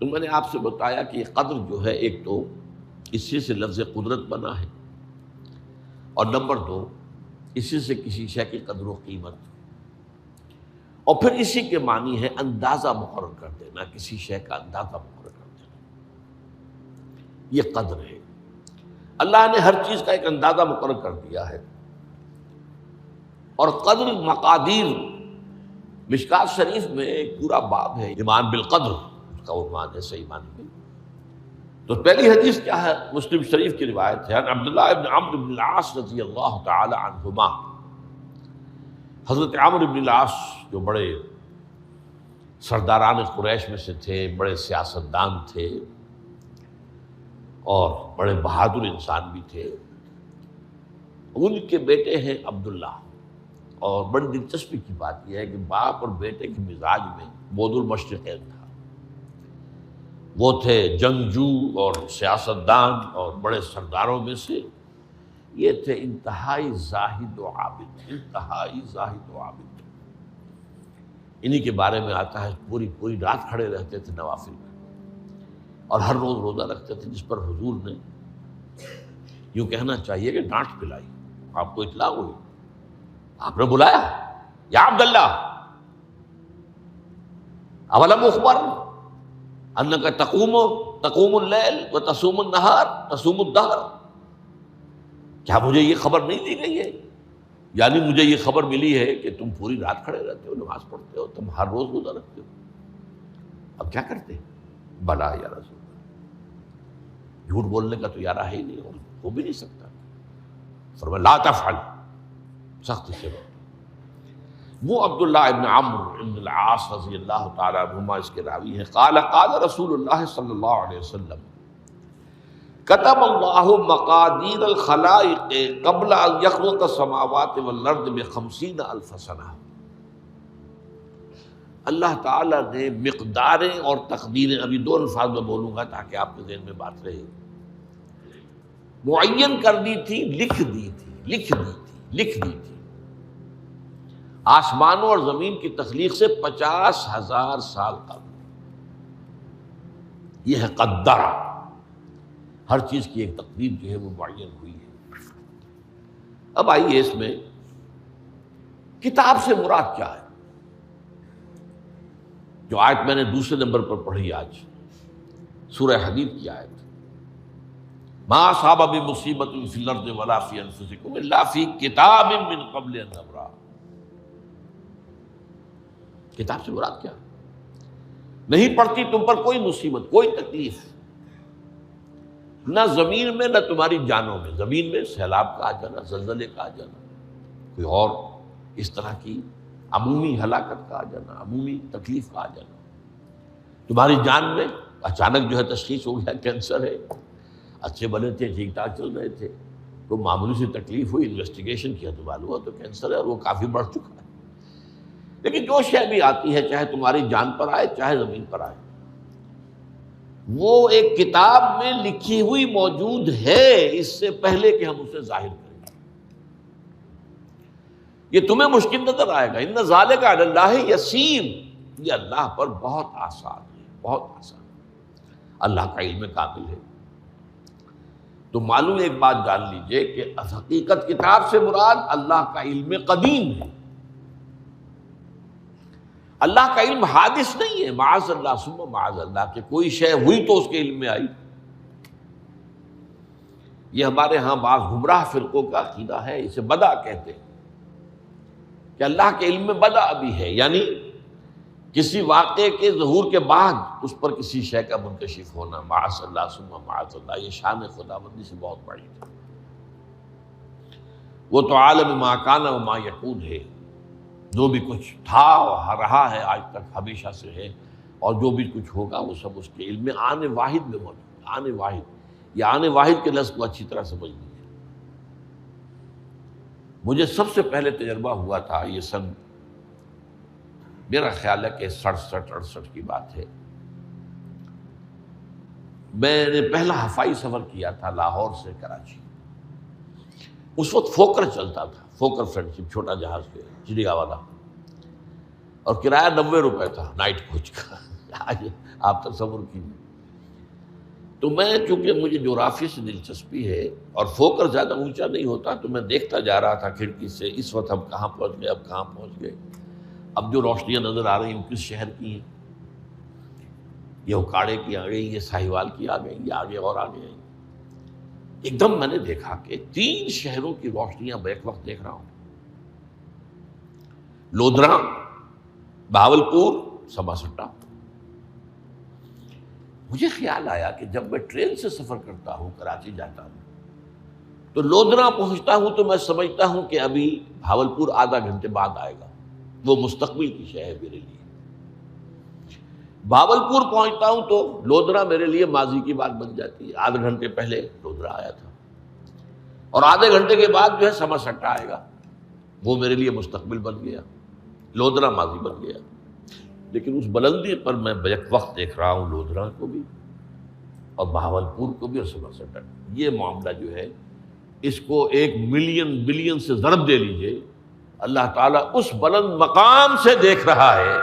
تو میں نے آپ سے بتایا کہ یہ قدر جو ہے ایک تو اسی سے لفظ قدرت بنا ہے، اور نمبر دو اسی سے کسی شے کی قدر و قیمت، اور پھر اسی کے معنی ہے اندازہ مقرر کر دینا، کسی شے کا اندازہ مقرر کر دینا، یہ قدر ہے۔ اللہ نے ہر چیز کا ایک اندازہ مقرر کر دیا ہے، اور قدر مقادیر مشکات شریف میں ایک پورا باب ہے، ایمان بالقدر اس کا عنوان ہے صحیح معنی میں۔ تو پہلی حدیث کیا ہے؟ مسلم شریف کی روایت ہے، عبداللہ ابن عمرو بن العاص رضی اللہ تعالی عنہما۔ حضرت عمرو بن العاص جو بڑے سرداران قریش میں سے تھے، بڑے سیاستدان تھے اور بڑے بہادر انسان بھی تھے، ان کے بیٹے ہیں عبداللہ۔ اور بڑی دلچسپی کی بات یہ ہے کہ باپ اور بیٹے کے مزاج میں بود المشرقین تھا، وہ تھے جنگجو اور سیاستدان اور بڑے سرداروں میں سے، یہ تھے انتہائی زاہد و عابد، انتہائی زاہد و عابد۔ انہی کے بارے میں آتا ہے پوری رات کھڑے رہتے تھے نوافل میں، اور ہر روز روزہ رکھتے تھے، جس پر حضور نے یوں کہنا چاہیے کہ ڈانٹ پلائی۔ آپ کو اطلاع ہوئی، آپ نے بلایا، یا عبداللہ اولم اخبر انک تقوم اللیل و تصوم النہار تصوم الدہر، کیا مجھے یہ خبر نہیں دی گئی ہے؟ یعنی مجھے یہ خبر ملی ہے کہ تم پوری رات کھڑے رہتے ہو، نماز پڑھتے ہو، تم ہر روز روزہ رکھتے ہو، اب کیا کرتے؟ بلا یا رسول اللہ، جھوٹ بولنے کا تو ارادہ ہے ہی نہیں، اور ہو بھی نہیں سکتا۔ فرمایا لا تفعل، سخت سے بات۔ وہ عبداللہ ابن عمرو ابن العاص رضی اللہ تعالی عنہما اس کے راوی ہیں، قال رسول اللہ صلی اللہ علیہ وسلم کتب اللہ مقادیر الخلائق قبل ان یخلق السماوات والارض ب50,000 سنہ۔ اللہ تعالیٰ نے مقداریں اور تقدیریں، ابھی دو الفاظ میں بولوں گا تاکہ آپ کے ذہن میں بات رہے، معین کر دی تھی، لکھ دی تھی آسمانوں اور زمین کی تخلیق سے 50,000 سال قبل۔ یہ ہے قدر، ہر چیز کی ایک تقدیر جو ہے وہ معین ہوئی ہے۔ اب آئیے اس میں کتاب سے مراد کیا ہے؟ جو آیت میں نے دوسرے نمبر پر پڑھی آج، سورہ حدید کی آیت، ما اصاب بمصیبۃ فی الارض ولا فی انفسکم الا فی کتاب من قبل ان نبرأ۔ کتاب سے مراد کیا؟ نہیں پڑتی تم پر کوئی مصیبت، کوئی تکلیف، نہ زمین میں نہ تمہاری جانوں میں، زمین میں سیلاب کا آ جانا، زلزلے کا آ جانا، کوئی اور اس طرح کی عمومی ہلاکت کا آ جانا، عمومی تکلیف کا آ جانا، تمہاری جان میں اچانک جو ہے تشخیص ہو گیا کینسر ہے، اچھے بنے تھے، ٹھیک ٹھاک چل رہے تھے، کوئی معمولی سی تکلیف ہوئی، انویسٹیگیشن کیا تو معلوم ہوا تو کینسر ہے، اور وہ کافی بڑھ چکا ہے۔ لیکن جو شے بھی آتی ہے، چاہے تمہاری جان پر آئے چاہے زمین پر آئے، وہ ایک کتاب میں لکھی ہوئی موجود ہے، اس سے پہلے کہ ہم اسے ظاہر کریں۔ یہ تمہیں مشکل نظر آئے گا، ان ذالک علی اللہ یسیر، یہ اللہ پر بہت آسان ہے، بہت آسان، اللہ کا علم کامل ہے۔ تو معلوم ایک بات جان لیجئے کہ حقیقت کتاب سے مراد اللہ کا علم قدیم ہے، اللہ کا علم حادث نہیں ہے، معاذ اللہ ثم معاذ اللہ، کہ کوئی شے ہوئی تو اس کے علم میں آئی۔ یہ ہمارے ہاں بعض گمراہ فرقوں کا عقیدہ ہے، اسے بدع کہتے ہیں، کہ اللہ کے علم میں بدع بھی ہے، یعنی کسی واقعے کے ظہور کے بعد اس پر کسی شے کا منکشف ہونا، معاذ اللہ ثم معاذ اللہ، یہ شان خداوندی سے بہت بڑی ہے۔ وہ تو عالم ما کان و ما یکون ہے، جو بھی کچھ تھا اور رہا ہے آج تک ہمیشہ سے ہے، اور جو بھی کچھ ہوگا وہ سب اس کے علم میں آنے واحد میں موجود ہے۔ آنے واحد، یہ آنے واحد کے لفظ کو اچھی طرح سمجھ لیجیے۔ مجھے سب سے پہلے تجربہ ہوا تھا، یہ سن میرا خیال ہے کہ 67-68 کی بات ہے، میں نے پہلا ہفائی سفر کیا تھا لاہور سے کراچی۔ اس وقت فوکر چلتا تھا، فوکر فرینڈشپ، چھوٹا جہاز کے چڑیا والا، اور کرایہ 90 روپے تھا نائٹ کوچ کا۔ آج آپ تصور کیجیے. تو میں چونکہ مجھے جغرافی سے دلچسپی ہے اور فوکر زیادہ اونچا نہیں ہوتا، تو میں دیکھتا جا رہا تھا کھڑکی سے اس وقت ہم کہاں پہنچ گئے، اب کہاں پہنچ گئے. اب جو روشنیاں نظر آ رہی ہیں کس شہر کی ہیں؟ یہ اکاڑے کی آ گئی، یہ ساہیوال کی آ گئی، یہ آگے اور آگے آئی. ایک دم میں نے دیکھا کہ 3 شہروں کی روشنیاں بیک وقت دیکھ رہا ہوں. لودھرا، بہاولپور، سماسٹا. مجھے خیال آیا کہ جب میں ٹرین سے سفر کرتا ہوں، کراچی جاتا ہوں، تو لودھرا پہنچتا ہوں تو میں سمجھتا ہوں کہ ابھی بہاولپور آدھا گھنٹے بعد آئے گا. وہ مستقبل کی شے ہے میرے لیے. بہاولپور پہنچتا ہوں تو لودھرا میرے لیے ماضی کی بات بن جاتی ہے. آدھے گھنٹے پہلے لودھرا آیا تھا، اور آدھے گھنٹے کے بعد جو ہے سماسٹا آئے گا. وہ میرے لیے مستقبل بن گیا، لودھرا ماضی بن گیا. لیکن اس بلندی پر میں بیک وقت دیکھ رہا ہوں لودھرا کو بھی اور بہاولپور کو بھی اور سماسٹا. یہ معاملہ جو ہے اس کو 1 ملین بلین سے ضرب دے لیجئے. اللہ تعالیٰ اس بلند مقام سے دیکھ رہا ہے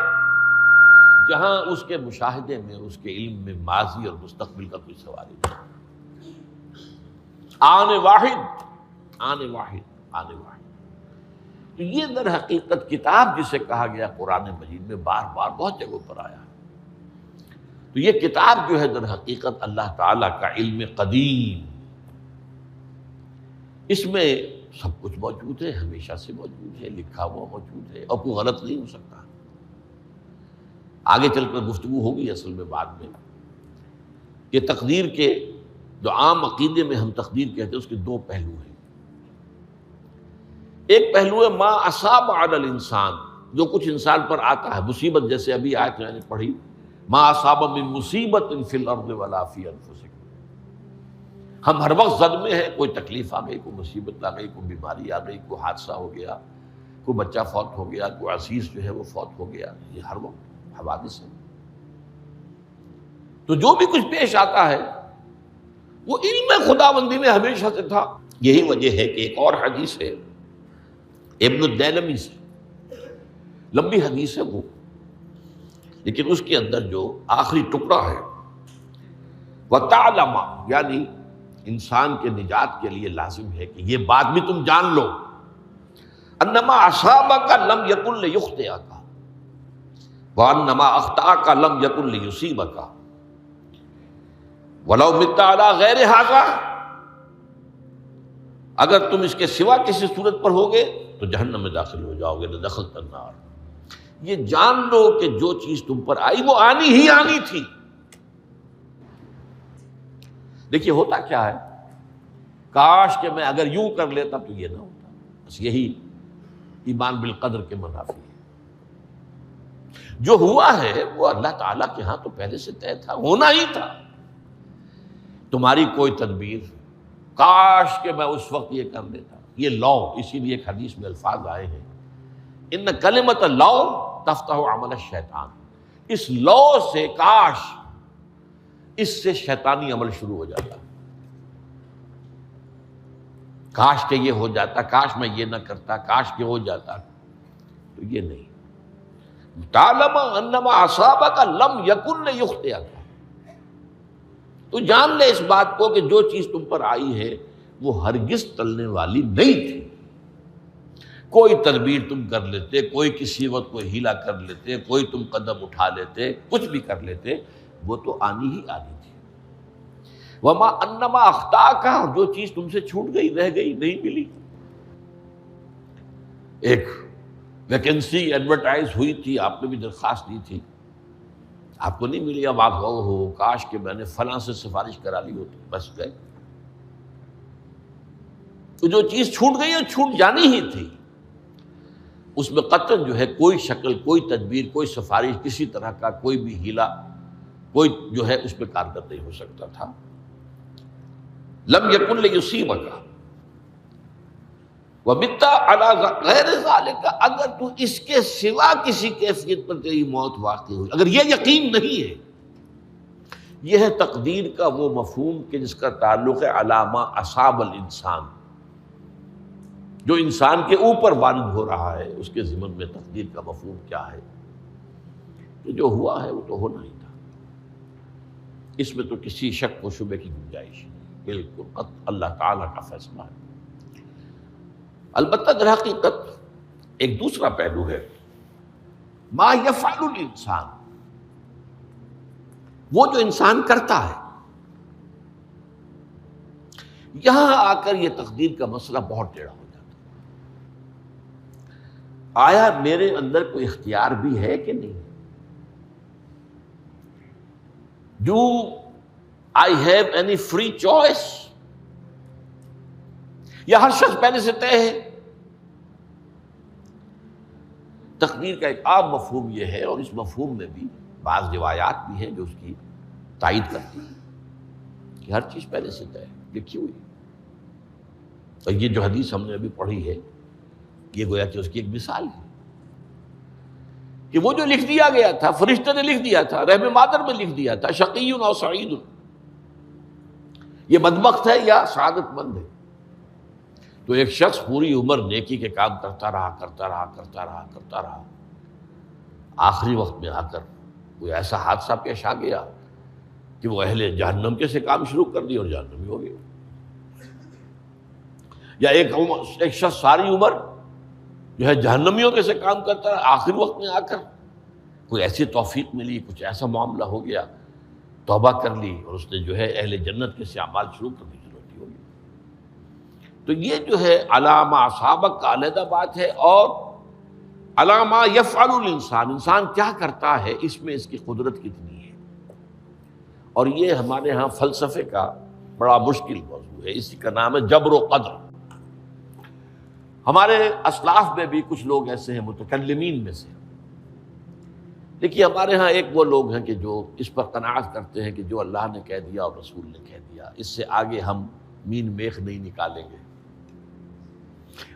جہاں اس کے مشاہدے میں، اس کے علم میں ماضی اور مستقبل کا کوئی سوال ہی نہیں. آنے واحد، آنے واحد، آنے واحد. تو یہ در حقیقت کتاب جسے کہا گیا قرآن مجید میں بار بار بہت جگہوں پر آیا. تو یہ کتاب جو ہے در حقیقت اللہ تعالیٰ کا علم قدیم، اس میں سب کچھ موجود ہے، ہمیشہ سے موجود ہے، لکھا ہوا موجود ہے، اور کوئی غلط نہیں ہو سکتا. آگے چل کر گفتگو ہوگی اصل میں بعد میں کہ تقدیر کے جو عام عقیدے میں ہم تقدیر کہتے ہیں اس کے 2 پہلو ہیں. ایک پہلو ہے ما اصاب علی الانسان، جو کچھ انسان پر آتا ہے مصیبت، جیسے ابھی آیت میں نے پڑھی ما اصاب من مصیبت فی الارض ولا فی انفسکم. ہم ہر وقت زد میں ہیں، کوئی تکلیف آ گئی، کوئی مصیبت آ گئی، کوئی بیماری آ گئی، کوئی حادثہ ہو گیا، کوئی بچہ فوت ہو گیا، کوئی عزیز جو ہے وہ فوت ہو گیا. یہ ہر وقت حوادث ہے. تو جو بھی کچھ پیش آتا ہے وہ علم خداوندی میں ہمیشہ سے تھا. یہی وجہ ہے کہ ایک اور حدیث ہے ابن الدیلمی سے، لمبی حدیث ہے وہ، لیکن اس کے اندر جو آخری ٹکڑا ہے وَتَعْلَمَ، یعنی انسان کے نجات کے لیے لازم ہے کہ یہ بات بھی تم جان لو انما اصابک لم یکن لیخطئک وانما اخطأک لم یکن لیصیبک ولو مت علی غیر ھذا. اگر تم اس کے سوا کسی صورت پر ہوگے تو جہنم میں داخل ہو جاؤ گے، لدخلت النار. یہ جان لو کہ جو چیز تم پر آئی وہ آنی ہی آنی تھی. دیکھیے ہوتا کیا ہے، کاش کہ میں اگر یوں کر لیتا تو یہ نہ ہوتا. بس یہی ایمان بالقدر کے منافی ہے. جو ہوا ہے وہ اللہ تعالیٰ کے ہاں تو پہلے سے طے تھا، ہونا ہی تھا. تمہاری کوئی تدبیر، کاش کہ میں اس وقت یہ کر لیتا. یہ لو، اسی لیے ایک حدیث میں الفاظ آئے ہیں ان کلمۃ لو تفتح عمل الشیطان. اس لو سے، کاش، اس سے شیطانی عمل شروع ہو جاتا. کاش کہ یہ ہو جاتا، کاش میں یہ نہ کرتا، کاش کہ ہو جاتا. تو یہ نہیں. تعلم انما اصابک لم یکن لیخطئک. تو جان لے اس بات کو کہ جو چیز تم پر آئی ہے وہ ہرگز ٹلنے والی نہیں تھی. کوئی تدبیر تم کر لیتے، کوئی کسی وقت کوئی ہیلا کر لیتے، کوئی تم قدم اٹھا لیتے، کچھ بھی کر لیتے، وہ تو آنی ہی آنی تھی. وما انما اخطاک، جو چیز تم سے چھوٹ گئی، رہ گئی، نہیں ملی. ایک ویکنسی ایڈورٹائز ہوئی تھی، آپ نے بھی درخواست دی تھی، آپ کو نہیں ملی. اب آپ ہو کاش کہ میں نے فلاں سے سفارش کرا لی ہوتی. بس گئے. تو جو چیز چھوٹ گئی وہ چھوٹ جانی ہی تھی. اس میں قطعاً جو ہے کوئی شکل، کوئی تدبیر، کوئی سفارش، کسی طرح کا کوئی بھی ہیلا، کوئی جو ہے اس پہ کارگر نہیں ہو سکتا تھا. لم یکن لیصیبک ومت علی غیر ذلک. اگر تو اس کے سوا کسی کیفیت پر تیری موت واقع ہوئی، اگر یہ یقین نہیں ہے، یہ ہے تقدیر کا وہ مفہوم کہ جس کا تعلق ہے علامہ اصاب الانسان، جو انسان کے اوپر وارد ہو رہا ہے. اس کے ضمن میں تقدیر کا مفہوم کیا ہے؟ کہ جو ہوا ہے وہ تو ہونا ہی تھا. اس میں تو کسی شک و شبے کی گنجائش نہیں، بالکل قط اللہ تعالیٰ کا فیصلہ ہے۔ البتہ در حقیقت ایک دوسرا پہلو ہے، ما یفعل الانسان، وہ جو انسان کرتا ہے۔ یہاں آ کر یہ تقدیر کا مسئلہ بہت ٹیڑھا ہو جاتا ہے۔ آیا میرے اندر کوئی اختیار بھی ہے کہ نہیں؟ Do I have any free choice؟ یا ہر شخص پہلے سے طے ہے؟ تقدیر کا ایک عام مفہوم یہ ہے، اور اس مفہوم میں بھی بعض روایات بھی ہیں جو اس کی تائید کرتی ہیں کہ ہر چیز پہلے سے طے ہے، لکھی ہوئی ہے۔ اور یہ جو حدیث ہم نے ابھی پڑھی ہے، یہ گویا کہ اس کی ایک مثال ہے کہ وہ جو لکھ دیا گیا تھا، فرشتے نے لکھ دیا تھا، رحم مادر میں لکھ دیا تھا، شقی او سعید، یہ بدبخت ہے یا سعادت مند ہے۔ تو ایک شخص پوری عمر نیکی کے کام کرتا رہا، آخری وقت میں آ کر کوئی ایسا حادثہ پیش آ گیا کہ وہ اہل جہنم کے سے کام شروع کر دیا اور جہنمی ہو گیا۔ یا ایک شخص ساری عمر جو ہے جہنمیوں کے سے کام کرتا رہا، آخری وقت میں آ کر کوئی ایسی توفیق ملی، کچھ ایسا معاملہ ہو گیا، توبہ کر لی اور اس نے جو ہے اہل جنت کے سے اعمال شروع کرنے کی ضرورت ہوگی۔ تو یہ جو ہے علامہ اصابک کا علیحدہ بات ہے، اور علامہ یفعل الانسان، انسان کیا کرتا ہے، اس میں اس کی قدرت کتنی ہے۔ اور یہ ہمارے ہاں فلسفے کا بڑا مشکل موضوع ہے، اسی کا نام ہے جبر و قدر۔ ہمارے اسلاف میں بھی کچھ لوگ ایسے ہیں متکلمین میں سے، دیکھیے ہمارے ہاں ایک وہ لوگ ہیں کہ جو اس پر قناعت کرتے ہیں کہ جو اللہ نے کہہ دیا اور رسول نے کہہ دیا، اس سے آگے ہم مین میخ نہیں نکالیں گے،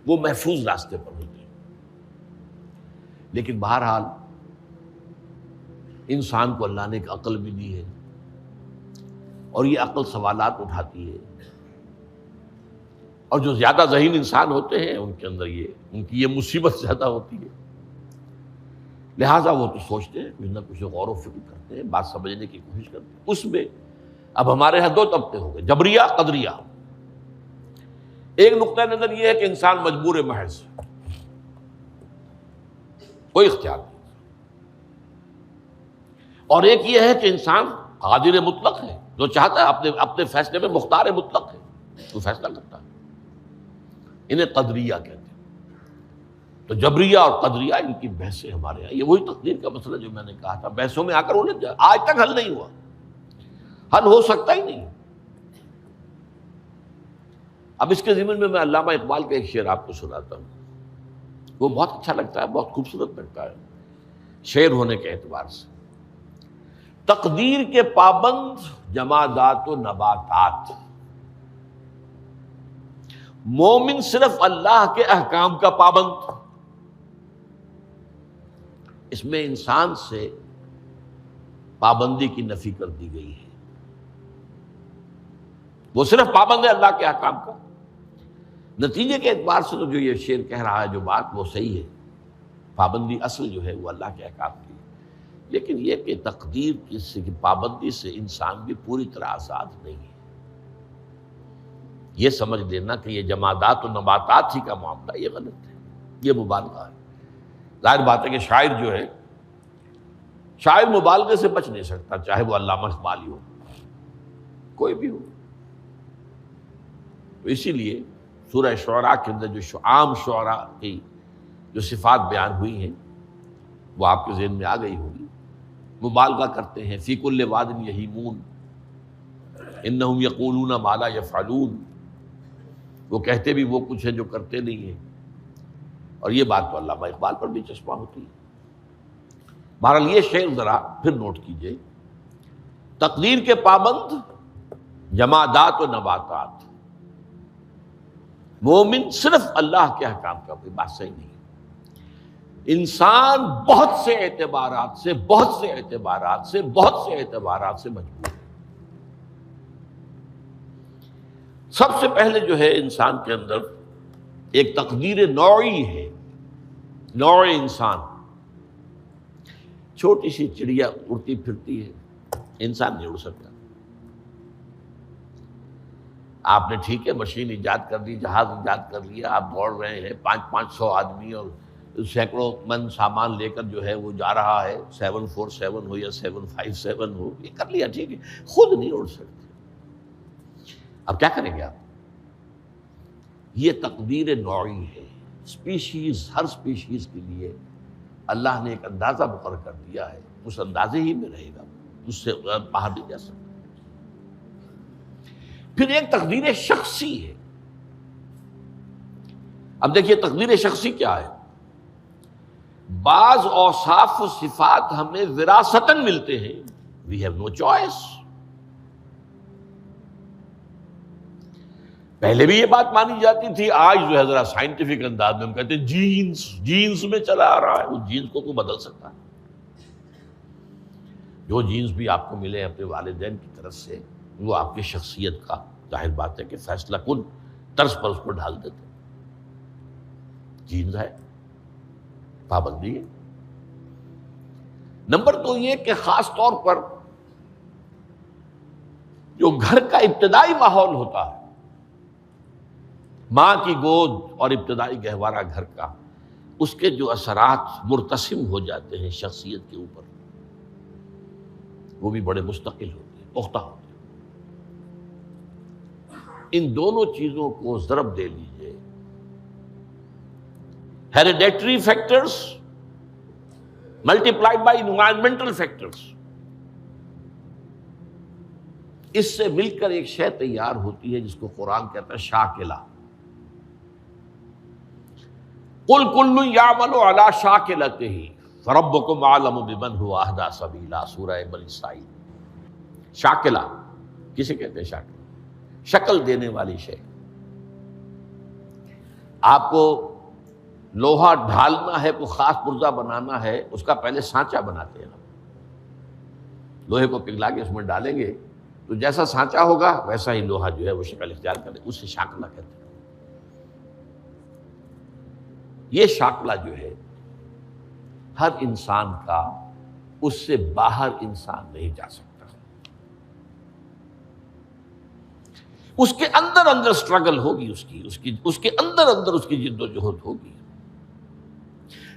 وہ محفوظ راستے پر ہوتے ہیں۔ لیکن بہرحال انسان کو اللہ نے ایک عقل بھی دی ہے، اور یہ عقل سوالات اٹھاتی ہے، اور جو زیادہ ذہین انسان ہوتے ہیں ان کے اندر ان کی یہ مصیبت زیادہ ہوتی ہے، لہٰذا وہ تو سوچتے ہیں، کچھ نہ کچھ غور و فکر کرتے ہیں، بات سمجھنے کی کوشش کرتے ہیں۔ اس میں اب ہمارے ہاں دو طبقے ہو گئے، جبریہ قدریہ۔ ایک نقطہ نظر یہ ہے کہ انسان مجبور محض، کوئی اختیار نہیں، اور ایک یہ ہے کہ انسان قادر مطلق ہے، جو چاہتا ہے اپنے فیصلے میں مختار مطلق ہے، وہ فیصلہ کرتا ہے۔ انہیں قدریہ کہتے ہیں۔ تو جبریہ اور قدریہ ان کی بحثیں ہمارے یہاں، یہ وہی تقدیر کا مسئلہ جو میں نے کہا تھا، بحثوں میں آ کر الجھ جائے، آج تک حل نہیں ہوا، حل ہو سکتا ہی نہیں۔ اب اس کے ضمن میں علامہ اقبال کا ایک شعر آپ کو سناتا ہوں، وہ بہت اچھا لگتا ہے، بہت خوبصورت لگتا ہے شعر ہونے کے اعتبار سے۔ تقدیر کے پابند جمادات و نباتات، مومن صرف اللہ کے احکام کا پابند۔ اس میں انسان سے پابندی کی نفی کر دی گئی ہے، وہ صرف پابند ہے اللہ کے احکام کا۔ نتیجے کے اعتبار سے تو جو یہ شعر کہہ رہا ہے جو بات، وہ صحیح ہے، پابندی اصل جو ہے وہ اللہ کے احکام کی ہے، لیکن یہ کہ تقدیر کی پابندی سے انسان بھی پوری طرح آزاد نہیں ہے۔ یہ سمجھ لینا کہ یہ جمادات و نباتات ہی کا معاملہ، یہ غلط ہے، یہ مبالغہ ہے۔ ظاہر بات ہے کہ شاعر جو ہے، شاعر مبالغے سے بچ نہیں سکتا، چاہے وہ علامہ اقبال ہو، کوئی بھی ہو۔ تو اسی لیے سورہ شعراء کے اندر جو عام شعراء کی جو صفات بیان ہوئی ہیں وہ آپ کے ذہن میں آ گئی ہوگی۔ مبالغہ کرتے ہیں، فی کل واد یہیمون انہم یقولون ما لا یفعلون، وہ کہتے بھی وہ کچھ ہے جو کرتے نہیں ہیں، اور یہ بات تو علامہ اقبال پر بھی چشمہ ہوتی ہے۔ بہرحال یہ شعر ذرا پھر نوٹ کیجئے، تقدیر کے پابند جمادات و نباتات، مومن صرف اللہ کے احکام کا، کوئی بات صحیح نہیں ہے۔ انسان بہت سے اعتبارات سے مجبور ہے۔ سب سے پہلے جو ہے انسان کے اندر ایک تقدیر نوعی ہے، نوع انسان۔ چھوٹی سی چڑیا اڑتی پھرتی ہے، انسان نہیں اڑ سکتا، آپ نے ٹھیک ہے مشین ایجاد کر دی، جہاز ایجاد کر لیا، آپ دوڑ رہے ہیں 500 آدمی اور سینکڑوں من سامان لے کر جو ہے وہ جا رہا ہے، 747 ہو یا 757 ہو، یہ کر لیا ٹھیک ہے، خود نہیں اڑ سکتے، اب کیا کریں گے آپ؟ یہ تقدیر نوعی ہے، اسپیشیز، ہر اسپیشیز کے لیے اللہ نے ایک اندازہ مقرر کر دیا ہے، اس اندازے ہی میں رہے گا، اس سے باہر نہیں جا سکتا۔ پھر ایک تقدیر شخصی ہے۔ اب دیکھیے تقدیر شخصی کیا ہے؟ بعض اوصاف و صفات ہمیں وراثتاً ملتے ہیں، وی ہیو نو چوائس۔ پہلے بھی یہ بات مانی جاتی تھی، آج جو ہے ذرا سائنٹیفک انداز میں ہم کہتے ہیں جینز میں چلا آ رہا ہے، وہ جینز کو کوئی بدل سکتا ہے؟ جو جینز بھی آپ کو ملے اپنے والدین کی طرف سے، وہ آپ کی شخصیت کا ظاہر بات ہے کہ فیصلہ کن طرز پر اس کو ڈھال دیتے، جینز ہے، پابندی ہے۔ نمبر دو یہ کہ خاص طور پر جو گھر کا ابتدائی ماحول ہوتا ہے، ماں کی گود اور ابتدائی گہوارہ گھر کا، اس کے جو اثرات مرتسم ہو جاتے ہیں شخصیت کے اوپر، وہ بھی بڑے مستقل ہوتے ہیں، پختہ ہوتے ہیں۔ ان دونوں چیزوں کو ضرب دے لیجئے، hereditary factors multiplied by environmental factors, اس سے مل کر ایک شے تیار ہوتی ہے جس کو قرآن کہتا ہے شاکلہ۔ قُلْ كُلٌّ يَعْمَلُ عَلَىٰ شَاكِلَتِهِ فَرَبُّكُمْ أَعْلَمُ بِمَنْ هُوَ أَهْدَىٰ سَبِيلًا، سورہ بنی اسرائیل۔ شاکلہ کسے کہتے ہیں؟ شاکلہ شکل دینے والی شے۔ آپ کو لوہا ڈھالنا ہے، کوئی خاص پرزہ بنانا ہے، اس کا پہلے سانچہ بناتے ہیں ہم، لوہے کو پگھلا کے اس میں ڈالیں گے تو جیسا سانچہ ہوگا ویسا ہی لوہا جو ہے وہ شکل اختیار کرے، اسے شاکلہ کہتے ہیں۔ یہ شاکلہ جو ہے ہر انسان کا، اس سے باہر انسان نہیں جا سکتا، اس کے اندر اندر اسٹرگل ہوگی، اس کے اندر اندر اس کی جد و جہد ہوگی،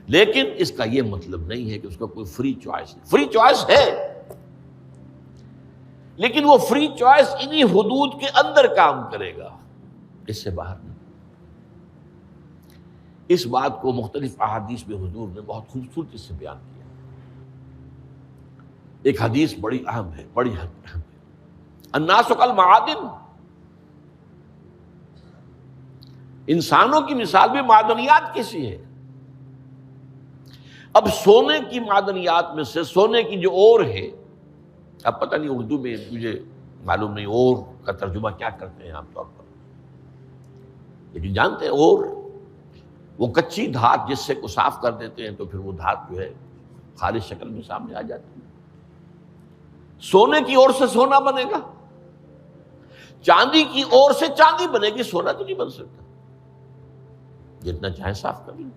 لیکن اس کا یہ مطلب نہیں ہے کہ اس کا کوئی فری چوائس ہے۔ فری چوائس ہے، لیکن وہ فری چوائس انہی حدود کے اندر کام کرے گا، اس سے باہر نہیں۔ اس بات کو مختلف احادیث میں حضور نے بہت خوبصورتی سے بیان کیا۔ ایک حدیث بڑی اہم ہے، بڑی اہم ہے، الناس کالمعادن، انسانوں کی مثال بھی معدنیات کیسی ہے۔ اب سونے کی معدنیات میں سے سونے کی جو اور ہے، اب پتہ نہیں اردو میں مجھے معلوم نہیں اور کا ترجمہ کیا کرتے ہیں عام طور پر، لیکن جانتے ہیں اور وہ کچی دھات جس سے کو صاف کر دیتے ہیں تو پھر وہ دھات جو ہے خالص شکل میں سامنے آ جاتی ہے۔ سونے کی اور سے سونا بنے گا، چاندی کی اور سے چاندی بنے گی، سونا تو نہیں بن سکتا، جتنا چاہے صاف کر لیں،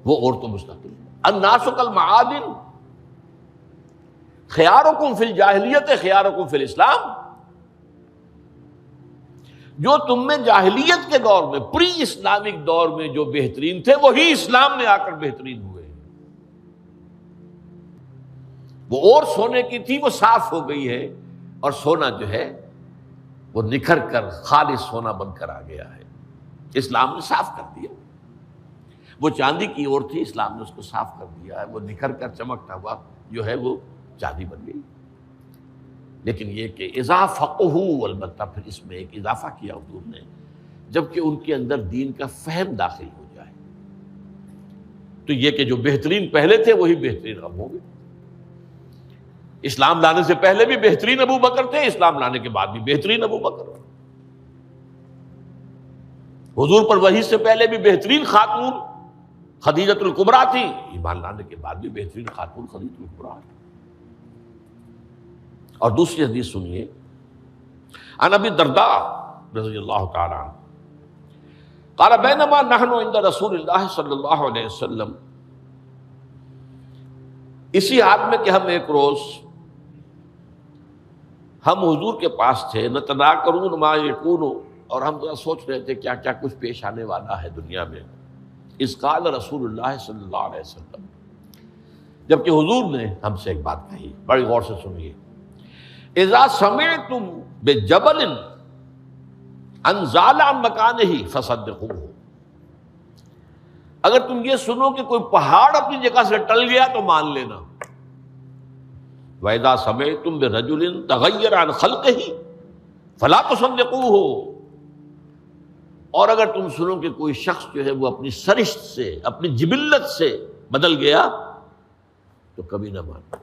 وہ اور تو مستقل ہے۔ الناس کالمعادن خیارکم فی الجاہلیت خیارکم فی الاسلام، جو تم میں جاہلیت کے دور میں، پری اسلامک دور میں جو بہترین تھے، وہی اسلام میں آ کر بہترین ہوئے۔ وہ اور سونے کی تھی، وہ صاف ہو گئی ہے، اور سونا جو ہے وہ نکھر کر خالص سونا بن کر آ گیا ہے، اسلام نے صاف کر دیا۔ وہ چاندی کی اور تھی، اسلام نے اس کو صاف کر دیا ہے، وہ نکھر کر چمکتا ہوا جو ہے وہ چاندی بن گئی۔ لیکن یہ کہ اذا فقہوا، البتہ پھر اس میں ایک اضافہ کیا حضور نے، جبکہ ان کے اندر دین کا فہم داخل ہو جائے تو یہ کہ جو بہترین پہلے تھے وہی بہترین اب ہوں گے۔ اسلام لانے سے پہلے بھی بہترین ابو بکر تھے، اسلام لانے کے بعد بھی بہترین ابو بکر۔ حضور پر وحی سے پہلے بھی بہترین خاتون خدیجۃ الکبریٰ تھی، ایمان لانے کے بعد بھی بہترین خاتون خدیجۃ الکبریٰ۔ اور دوسری حدیث سنیے، عن ابی الدرداء رضی اللہ تعالی عنہ قال بینما نحن عند رسول اللہ صلی اللہ علیہ وسلم، اسی حال میں کہ ہم ایک روز ہم حضور کے پاس تھے، نتذاکرون ما یکون، اور ہم ذرا سوچ رہے تھے کیا کیا کچھ پیش آنے والا ہے دنیا میں۔ اذ قال رسول اللہ صلی اللہ علیہ وسلم، جبکہ حضور نے ہم سے ایک بات کہی، بڑی غور سے سنیے، اذا سمعتم بجبل ان زال عن مکانہ فصدقوہ، اگر تم یہ سنو کہ کوئی پہاڑ اپنی جگہ سے ٹل گیا تو مان لینا۔ وَإِذَا سَمِعْتُم بِرَجُلٍ تَغَيَّرَ عَنْ خَلْقِهِ فَلَا تُصَدِّقُوهُ، اور اگر تم سنو کہ کوئی شخص جو ہے وہ اپنی سرشت سے، اپنی جبلت سے بدل گیا تو کبھی نہ مانو۔